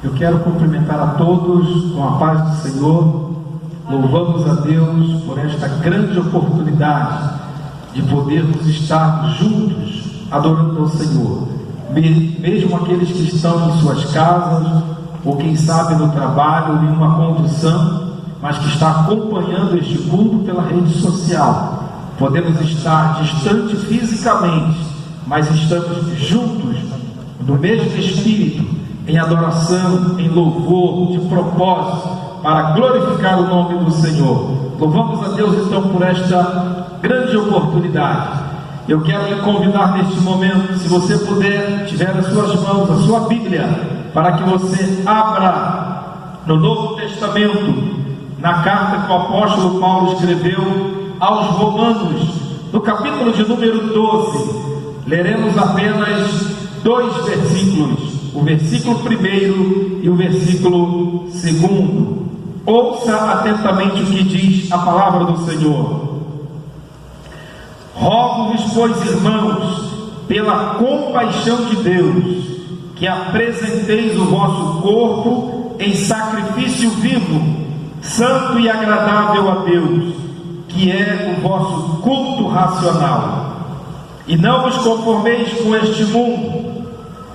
Eu quero cumprimentar a todos com a paz do Senhor. Louvamos a Deus por esta grande oportunidade de podermos estar juntos adorando ao Senhor, mesmo aqueles que estão em suas casas, ou quem sabe no trabalho, ou em uma condução, mas que está acompanhando este culto pela rede social. Podemos estar distante fisicamente, mas estamos juntos no mesmo espírito, em adoração, em louvor, de propósito, para glorificar o nome do Senhor. Louvamos a Deus então por esta grande oportunidade. Eu quero lhe convidar neste momento, se você puder, tiver nas suas mãos a sua Bíblia, para que você abra no Novo Testamento, na carta que o apóstolo Paulo escreveu aos Romanos, no capítulo de número 12. Leremos apenas 2 versículos, o versículo 1 e o versículo 2. Ouça atentamente o que diz a palavra do Senhor. Rogo-vos, pois, irmãos, pela compaixão de Deus, que apresenteis o vosso corpo em sacrifício vivo, santo e agradável a Deus, que é o vosso culto racional. E não vos conformeis com este mundo,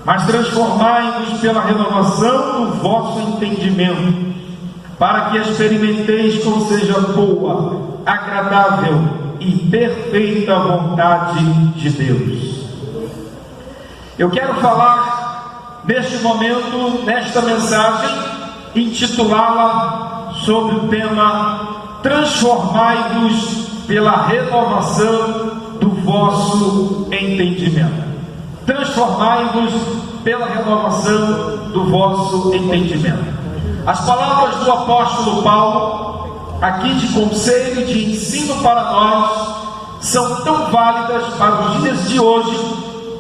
mas transformai-vos pela renovação do vosso entendimento, para que experimenteis qual seja boa, agradável e perfeita vontade de Deus. Eu quero falar neste momento, nesta mensagem, intitulá-la sobre o tema transformai-vos pela renovação do vosso entendimento. Transformai-vos pela renovação do vosso entendimento. As palavras do apóstolo Paulo, aqui de conselho e de ensino para nós, são tão válidas para os dias de hoje,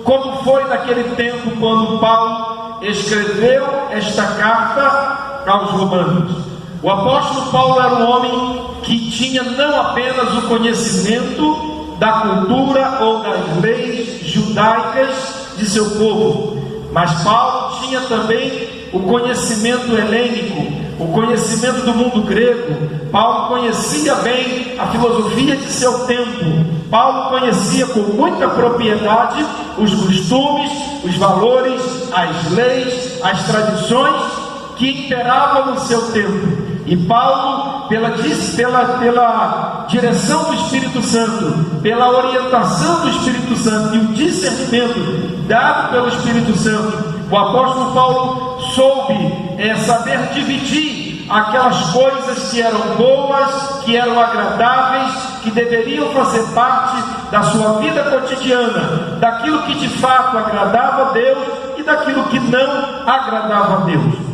como foi naquele tempo quando Paulo escreveu esta carta aos Romanos. O apóstolo Paulo era um homem que tinha não apenas o conhecimento da cultura ou das leis judaicas de seu povo, mas Paulo tinha também o conhecimento helênico, o conhecimento do mundo grego. Paulo conhecia bem a filosofia de seu tempo. Paulo conhecia com muita propriedade os costumes, os valores, as leis, as tradições que imperavam no seu tempo. E Paulo, pela direção do Espírito Santo, pela orientação do Espírito Santo e o discernimento dado pelo Espírito Santo, o apóstolo Paulo soube saber dividir aquelas coisas que eram boas, que eram agradáveis, que deveriam fazer parte da sua vida cotidiana, daquilo que de fato agradava a Deus e daquilo que não agradava a Deus.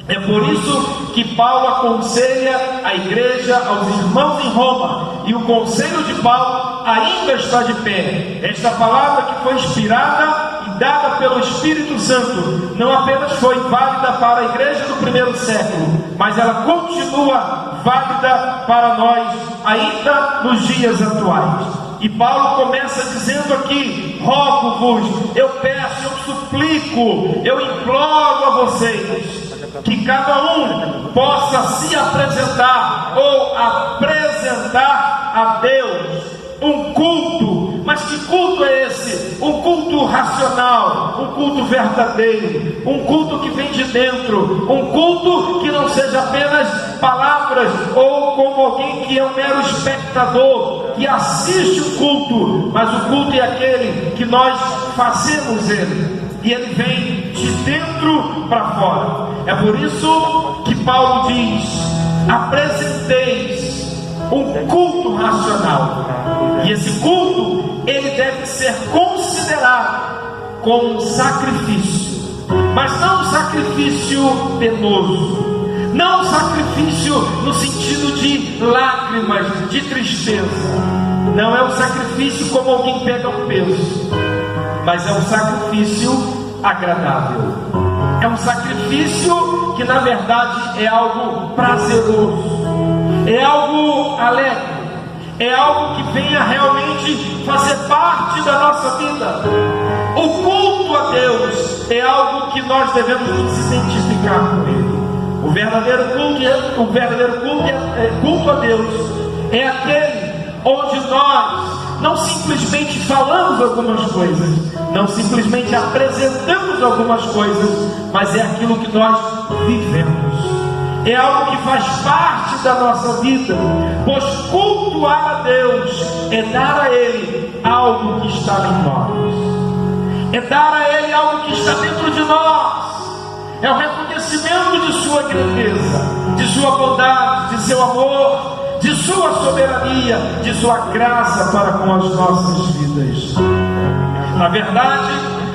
É por isso que Paulo aconselha a igreja, aos irmãos em Roma, e o conselho de Paulo ainda está de pé. Esta palavra que foi inspirada e dada pelo Espírito Santo não apenas foi válida para a igreja do primeiro século, mas ela continua válida para nós ainda nos dias atuais. E Paulo começa dizendo aqui: rogo-vos, eu peço, eu suplico, eu imploro a vocês, que cada um possa se apresentar ou apresentar a Deus um culto. Mas que culto é esse? Um culto racional, um culto verdadeiro, um culto que vem de dentro, um culto que não seja apenas palavras ou como alguém que é um mero espectador, que assiste o culto, mas o culto é aquele que nós fazemos ele, e ele vem de dentro para fora. É por isso que Paulo diz: apresenteis um culto racional. E esse culto, ele deve ser considerado como um sacrifício, mas não um sacrifício penoso, não um sacrifício no sentido de lágrimas, de tristeza. Não é um sacrifício como alguém pega um peso, mas é um sacrifício agradável. É um sacrifício que na verdade é algo prazeroso, é algo alegre, é algo que venha realmente fazer parte da nossa vida. O culto a Deus é algo que nós devemos nos identificar com Ele. O verdadeiro culto a Deus é aquele onde nós não simplesmente falamos algumas coisas, não simplesmente apresentamos algumas coisas, mas é aquilo que nós vivemos. É algo que faz parte da nossa vida, pois cultuar a Deus é dar a Ele algo que está em nós, é dar a Ele algo que está dentro de nós, é o reconhecimento de sua grandeza, de sua bondade, de seu amor, de sua soberania, de sua graça para com as nossas vidas. Na verdade,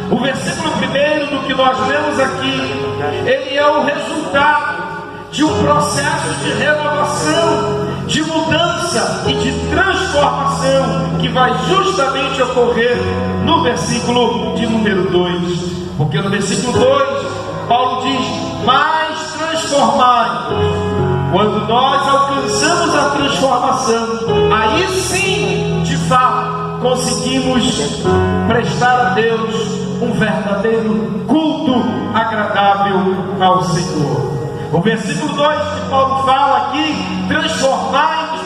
o versículo primeiro do que nós lemos aqui, ele é o resultado de um processo de renovação, de mudança e de transformação que vai justamente ocorrer no versículo de número 2. Porque no versículo 2, Paulo diz: mas transformai-vos. Quando nós alcançamos a transformação, aí sim, de fato, conseguimos prestar a Deus um verdadeiro culto agradável ao Senhor. O versículo 2 que Paulo fala aqui: transformai-vos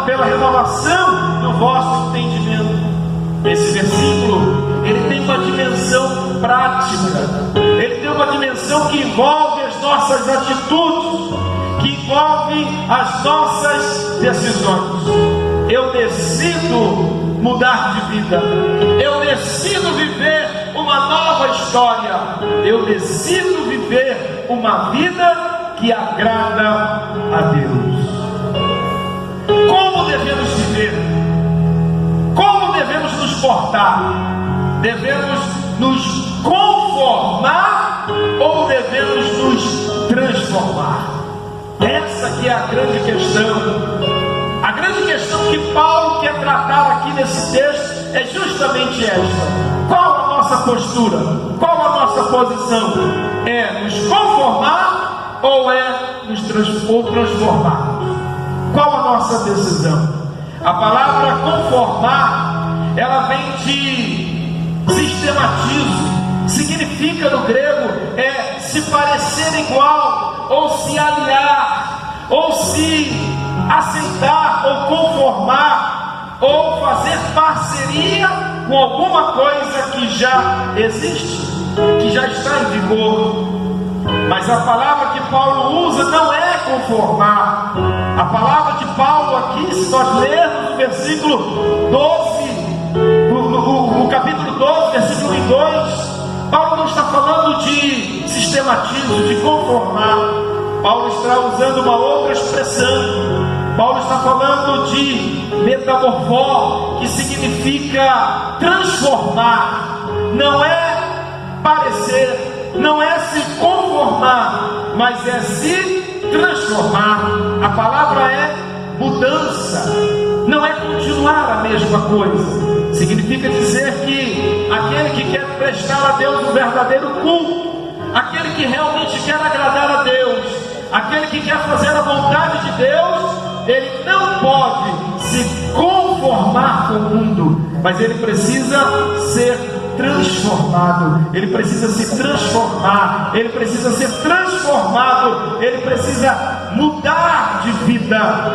pela renovação do vosso entendimento. Esse versículo, ele tem uma dimensão prática, ele tem uma dimensão que envolve as nossas atitudes, que envolve as nossas decisões. Eu decido mudar de vida, eu decido viver uma nova história, eu decido viver uma vida que agrada a Deus. Como devemos viver? Como devemos nos portar? Devemos nos conformar ou devemos nos transformar? Essa que é a grande questão. A grande questão que Paulo quer tratar aqui nesse texto é justamente esta: qual a nossa postura? Qual a nossa posição? É nos conformar ou é nos transformar? Qual a nossa decisão? A palavra conformar, ela vem de sistematizo, significa no grego é se parecer igual, ou se aliar, ou se aceitar, ou conformar, ou fazer parceria com alguma coisa que já existe, que já está em vigor. Mas a palavra que Paulo usa não é conformar. A palavra de Paulo aqui, se nós lermos o versículo 12, o capítulo 12, versículo 2, Paulo não está falando de sistematismo, de conformar. Paulo está usando uma outra expressão. Paulo está falando de metamorfó, que significa transformar. Não é parecer, não é se conformar, mas é se transformar. A palavra é mudança, não é continuar a mesma coisa. Significa dizer que aquele que quer prestar a Deus um verdadeiro culto, aquele que realmente quer agradar a Deus, aquele que quer fazer a vontade de Deus, ele não pode se conformar com o mundo, mas ele precisa ser transformado, ele precisa se transformar, ele precisa ser transformado, ele precisa mudar de vida.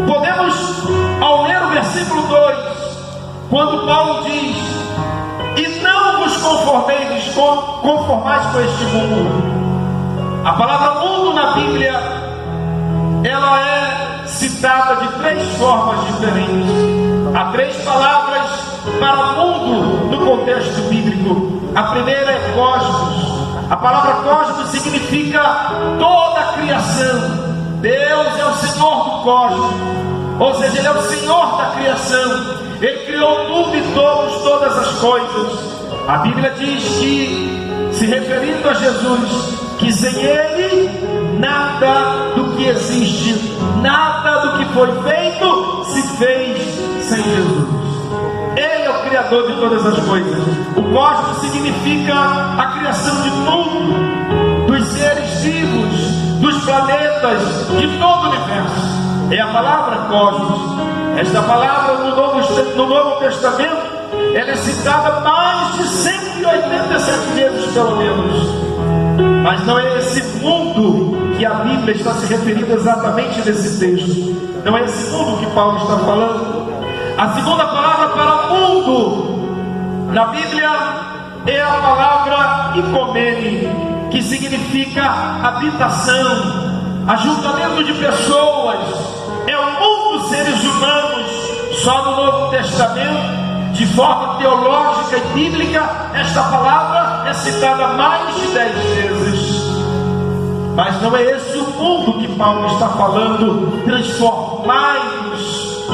Podemos, ao ler o versículo 2, quando Paulo diz: e não vos conformais com este mundo. A palavra mundo na Bíblia, ela é citada de 3 formas diferentes. Há 3 palavras para mundo no contexto bíblico. A primeira é cosmos. A palavra cosmos significa toda a criação. Deus é o Senhor do cosmos, ou seja, Ele é o Senhor da criação. Ele criou tudo e todas as coisas. A Bíblia diz que, se referindo a Jesus, que sem Ele nada do que existe, nada do que foi feito se fez sem Jesus. Ele é o Criador de todas as coisas. O cosmos significa a criação de tudo, dos seres vivos, dos dos planetas, de todo o universo. É a palavra cosmos. Esta palavra no Novo Testamento, ela é citada mais de 187 vezes pelo menos. Mas não é esse mundo que a Bíblia está se referindo exatamente nesse texto. Não é esse mundo que Paulo está falando. A segunda palavra para mundo na Bíblia é a palavra ikomene, que significa habitação, ajuntamento de pessoas. É o mundo dos seres humanos. Só no Novo Testamento, de forma teológica e bíblica, esta palavra é citada mais de 10 vezes. Mas não é esse o mundo que Paulo está falando. Transformai-vos,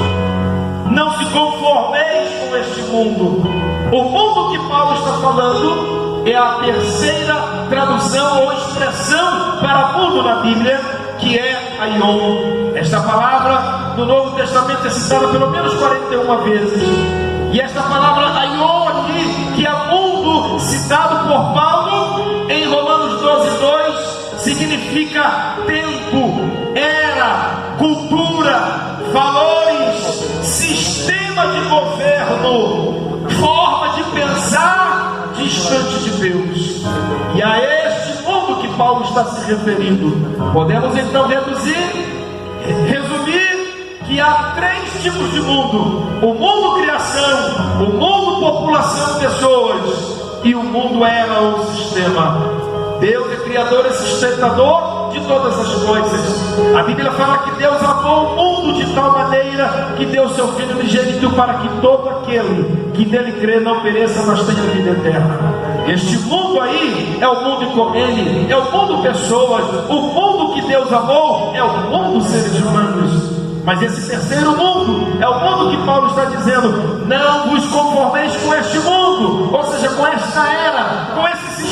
não se conformeis com este mundo. O mundo que Paulo está falando é a terceira tradução ou expressão para mundo na Bíblia, que é aion. Esta palavra no Novo Testamento é citada pelo menos 41 vezes. E esta palavra aion aqui, que é mundo, citado por Paulo em Romanos 12:2, significa tempo, era, cultura, valores, sistema de governo, forma de pensar distante de Deus. E a este mundo que Paulo está se referindo, podemos então resumir que há 3 tipos de mundo: o mundo criação, o mundo população pessoas e o mundo era ou sistema. Deus é criador e sustentador de todas as coisas. A Bíblia fala que Deus amou o mundo de tal maneira que deu seu Filho unigênito para que todo aquele que nele crê não pereça, mas tenha vida eterna. Este mundo aí é o mundo ikomene, é o mundo pessoas. O mundo que Deus amou é o mundo seres humanos. Mas esse terceiro mundo é o mundo que Paulo está dizendo: não vos conformeis com este mundo, ou seja, com esta era, com esse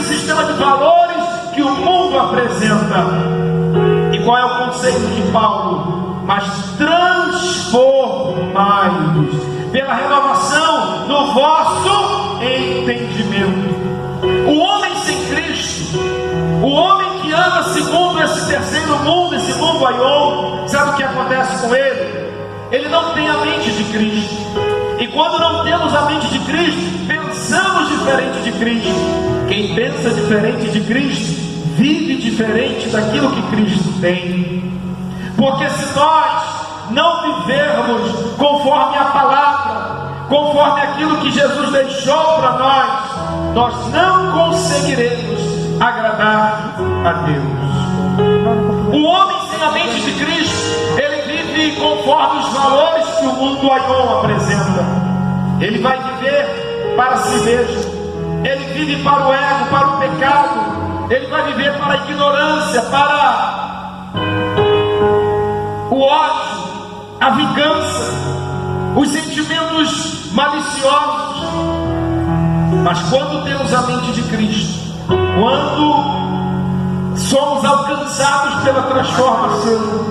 sistema de valores que o mundo apresenta. E qual é o conceito de Paulo? Mas transformai-vos pela renovação do vosso entendimento. O homem sem Cristo, o homem que anda segundo esse terceiro mundo, esse mundo aion, sabe o que acontece com ele? Ele não tem a mente de Cristo. E quando não temos a mente de Cristo, pensamos diferente de Cristo. Quem pensa diferente de Cristo, vive diferente daquilo que Cristo tem. Porque se nós não vivermos conforme a palavra, conforme aquilo que Jesus deixou para nós não conseguiremos agradar a Deus. O homem sem a mente de Cristo, ele vive conforme os valores que o mundo aion apresenta. Ele vai viver para si mesmo, ele vive para o ego, para o pecado, ele vai viver para a ignorância, para o ódio, a vingança, os sentimentos maliciosos. Mas quando temos a mente de Cristo, quando somos alcançados pela transformação,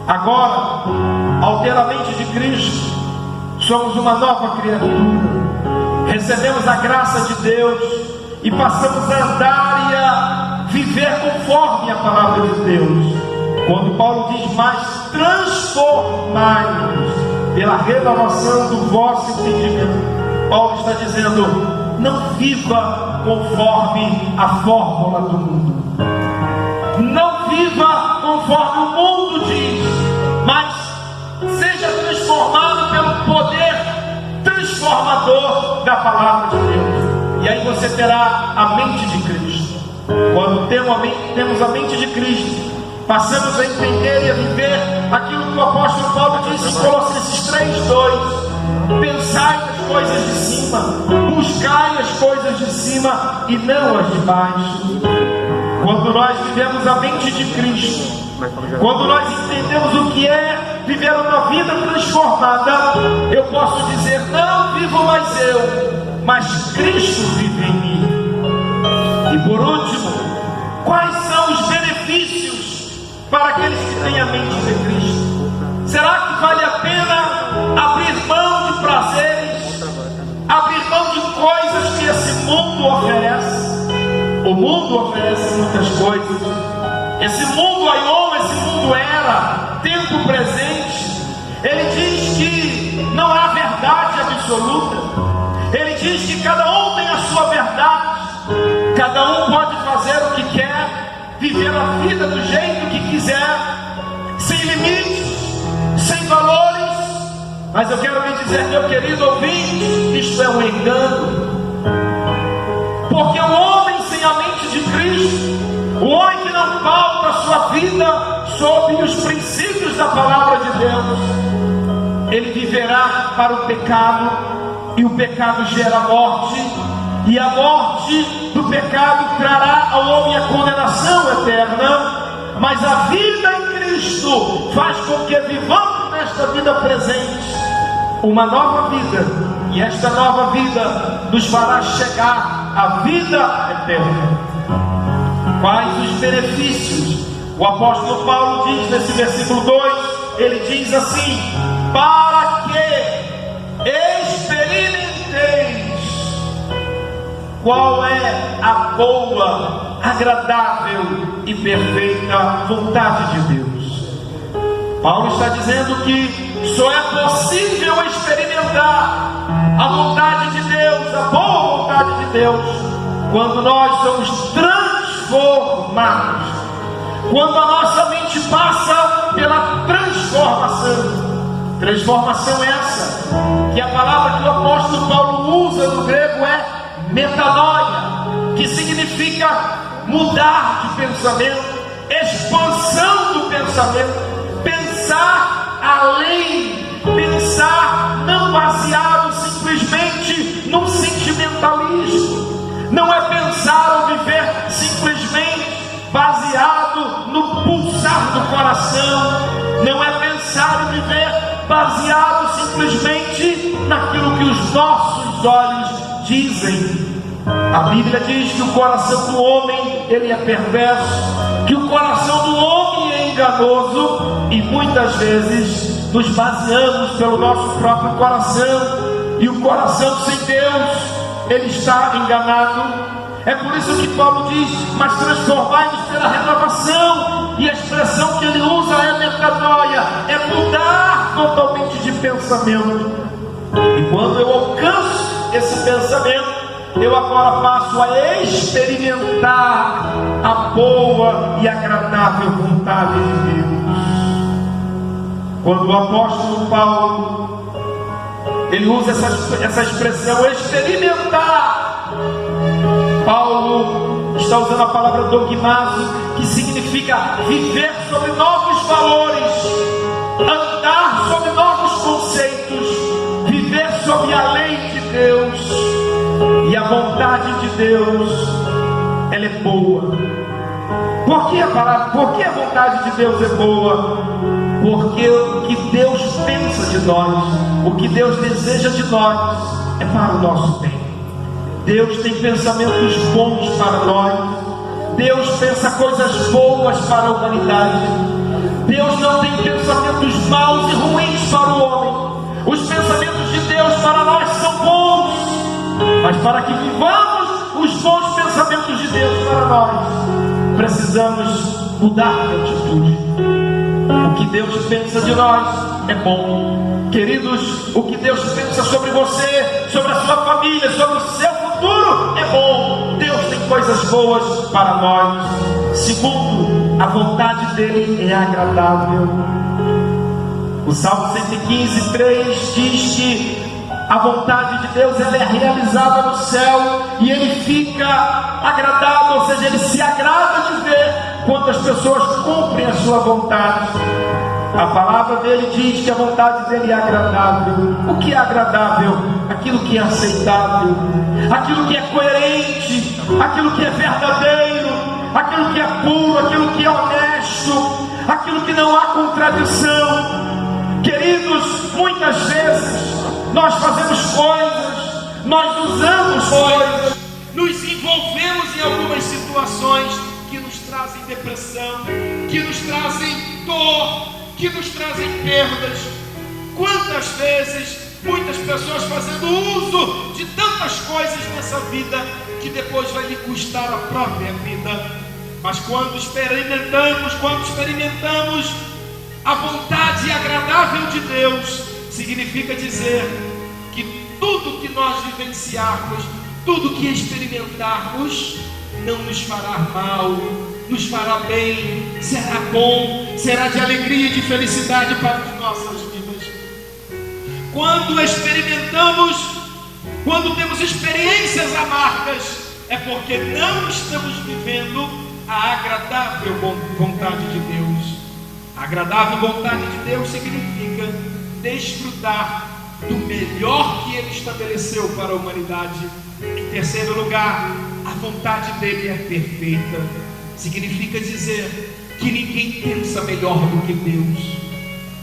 agora, ao ter a mente de Cristo, somos uma nova criatura. Recebemos a graça de Deus e passamos a andar e a viver conforme a palavra de Deus. Quando Paulo diz: mas transformai-vos pela renovação do vosso entendimento, Paulo está dizendo: não viva conforme a fórmula do mundo, não viva conforme o mundo diz, mas seja transformado pelo poder transformador da palavra de Deus. E aí você terá a mente de Cristo. Quando temos a mente de Cristo, passamos a entender e a viver aquilo que o apóstolo Paulo disse em Colossenses 3:2: pensai nas coisas de cima, buscai as coisas de cima e não as de baixo. Quando nós vivemos a mente de Cristo, quando nós entendemos o que é viver uma vida transformada, eu posso dizer: não vivo mais eu, mas Cristo vive em mim. E por último, quais são os benefícios para aqueles que têm a mente de Cristo? Será que vale a pena abrir mão de prazeres, abrir mão de coisas que esse mundo oferece? O mundo mundo oferece muitas coisas. Esse mundo aion, esse mundo era, tempo presente, ele diz que não há verdade absoluta. Ele diz que cada um tem a sua verdade. Cada um pode fazer o que quer, viver a vida do jeito que quiser, sem limites, sem valores. Mas eu quero lhe dizer, meu querido ouvinte, isto é um engano. Porque o homem sem a mente de Cristo, o homem que não pauta a sua vida sob os princípios da palavra de Deus, ele viverá para o pecado, e o pecado gera morte, e a morte do pecado trará ao homem a condenação eterna. Mas a vida em Cristo faz com que vivamos nesta vida presente uma nova vida, e esta nova vida nos fará chegar à vida eterna. Quais os benefícios? O apóstolo Paulo diz nesse versículo 2, ele diz assim: para que experimenteis qual é a boa, agradável e perfeita vontade de Deus. Paulo está dizendo que só é possível experimentar a vontade de Deus, a boa vontade de Deus, quando nós somos transformados, quando a nossa mente passa pela transformação. Transformação essa, que a palavra que o apóstolo Paulo usa no grego é metanoia, que significa mudar de pensamento, expansão do pensamento, pensar além, pensar não baseado simplesmente num sentimentalismo, não é pensar ou viver simplesmente baseado no pulsar do coração, não é pensar e viver baseado simplesmente naquilo que os nossos olhos dizem. A Bíblia diz que o coração do homem ele é perverso, que o coração do homem é enganoso, e muitas vezes nos baseamos pelo nosso próprio coração, e o coração sem Deus ele está enganado. É por isso que Paulo diz: mas transformai-nos pela renovação. E a expressão que ele usa é metanoia, é mudar totalmente de pensamento. E quando eu alcanço esse pensamento, eu agora passo a experimentar a boa e agradável vontade de Deus. Quando o apóstolo Paulo ele usa essa expressão experimentar, Paulo está usando a palavra dogmazo, que significa viver sobre novos valores, andar sobre novos conceitos, viver sobre a lei de Deus. E a vontade de Deus, ela é boa. Por que a vontade de Deus é boa? Porque o que Deus pensa de nós, o que Deus deseja de nós, é para o nosso bem. Deus tem pensamentos bons para nós. Deus pensa coisas boas para a humanidade. Deus não tem pensamentos maus e ruins para o homem. Os pensamentos de Deus para nós são bons, mas para que vivamos os bons pensamentos de Deus para nós, precisamos mudar de atitude. O que Deus pensa de nós é bom. Queridos, o que Deus pensa sobre você, sobre a sua família, sobre o seu futuro é bom. Deus tem coisas boas para nós. Segundo, a vontade dele é agradável. O Salmo 115, 3 diz que a vontade de Deus ela é realizada no céu, e ele fica agradado, ou seja, ele se agrada de ver quando as pessoas cumprem a sua vontade. A palavra dele diz que a vontade dele é agradável. O que é agradável? Aquilo que é aceitável, aquilo que é coerente, aquilo que é verdadeiro, aquilo que é puro, aquilo que é honesto, aquilo que não há contradição. Queridos, muitas vezes nós fazemos coisas, nós usamos coisas, nos envolvemos em algumas situações que nos trazem depressão, que nos trazem dor, que nos trazem perdas. Quantas vezes Muitas pessoas fazendo uso de tantas coisas nessa vida que depois vai lhe custar a própria vida. Mas quando experimentamos a vontade agradável de Deus, significa dizer que tudo que nós vivenciarmos, tudo que experimentarmos, não nos fará mal, nos fará bem, será bom, será de alegria e de felicidade para as nossas vidas. Quando temos experiências amargas, é porque não estamos vivendo a agradável vontade de Deus. A agradável vontade de Deus significa desfrutar do melhor que Ele estabeleceu para a humanidade. Em terceiro lugar, a vontade dele é perfeita. Significa dizer que ninguém pensa melhor do que Deus.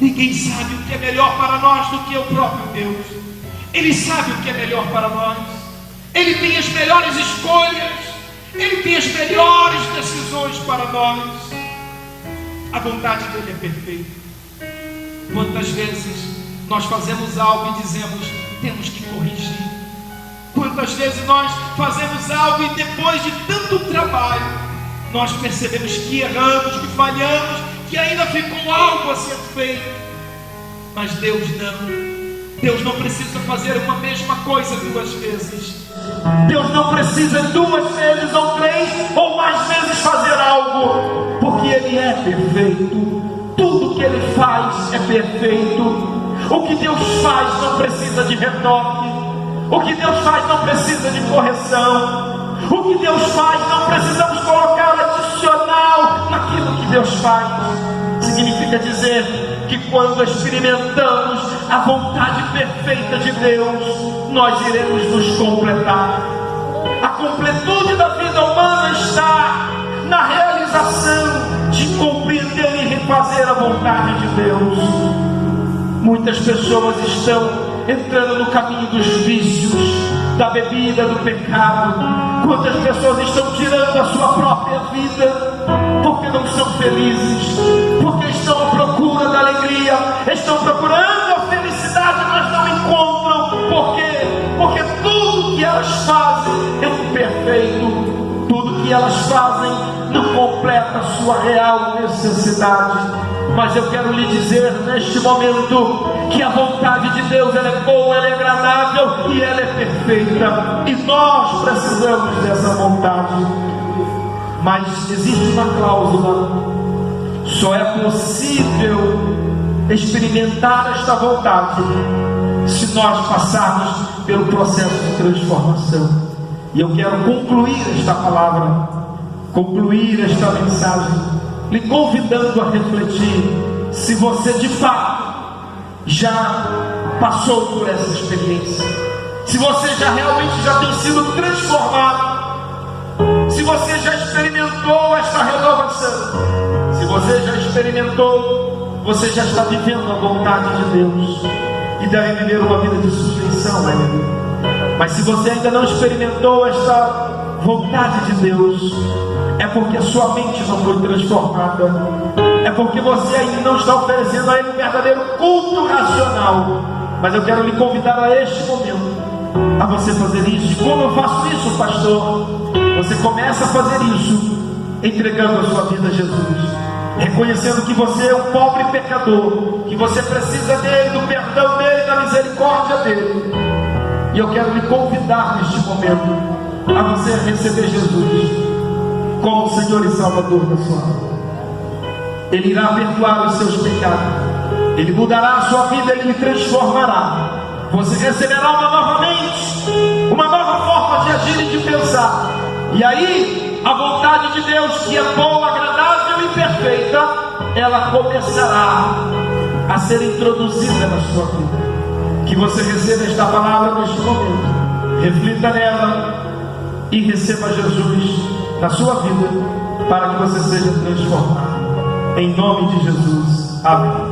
Ninguém sabe o que é melhor para nós do que o próprio Deus. Ele sabe o que é melhor para nós. Ele tem as melhores escolhas. Ele tem as melhores decisões para nós. A vontade dele é perfeita. Quantas vezes nós fazemos algo e dizemos, temos que corrigir. Quantas vezes nós fazemos algo e depois de tanto trabalho, nós percebemos que erramos, que falhamos, que ainda ficou algo a ser feito. Mas Deus não. Deus não precisa fazer uma mesma coisa duas vezes. Deus não precisa duas vezes ou três ou mais vezes fazer algo, porque Ele é perfeito. Tudo que Ele faz é perfeito. O que Deus faz não precisa de retoque. O que Deus faz não precisa de correção. O que Deus faz não precisamos colocar adicional naquilo que Deus faz. Significa dizer que quando experimentamos a vontade perfeita de Deus, nós iremos nos completar. A completude da vida humana está na realização de compreender e refazer a vontade de Deus. Muitas pessoas estão entrando no caminho dos vícios, da bebida, do pecado. Quantas pessoas estão tirando a sua própria vida porque não são felizes, porque estão à procura da alegria, estão procurando a felicidade, mas não encontram. Por quê? Porque tudo que elas fazem é imperfeito. Tudo que elas fazem não completa a sua real necessidade. Mas eu quero lhe dizer neste momento que a vontade de Deus, ela é boa, ela é agradável e ela é perfeita. E nós precisamos dessa vontade. Mas existe uma cláusula: só é possível experimentar esta vontade se nós passarmos pelo processo de transformação. E eu quero concluir esta palavra, concluir esta mensagem, lhe convidando a refletir se você de fato já passou por essa experiência, se você já realmente tem sido transformado, se você já experimentou esta renovação, se você já experimentou, você já está vivendo a vontade de Deus e deve viver uma vida de sujeição a Ele. Mas se você ainda não experimentou esta vontade de Deus, é porque a sua mente não foi transformada, é porque você ainda não está oferecendo a Ele um verdadeiro culto racional. Mas eu quero lhe convidar a este momento a você fazer isso. Como eu faço isso, pastor? Você começa a fazer isso entregando a sua vida a Jesus, reconhecendo que você é um pobre pecador, que você precisa dele, do perdão dele, da misericórdia dele. E eu quero lhe convidar neste momento a você receber Jesus como Senhor e Salvador da sua vida. Ele irá perdoar os seus pecados, Ele mudará a sua vida, Ele lhe transformará. Você receberá uma nova mente, uma nova forma de agir e de pensar. E aí, a vontade de Deus, que é boa, agradável e perfeita, ela começará a ser introduzida na sua vida. Que você receba esta palavra neste momento, reflita nela e receba Jesus na sua vida, para que você seja transformado. Em nome de Jesus. Amém.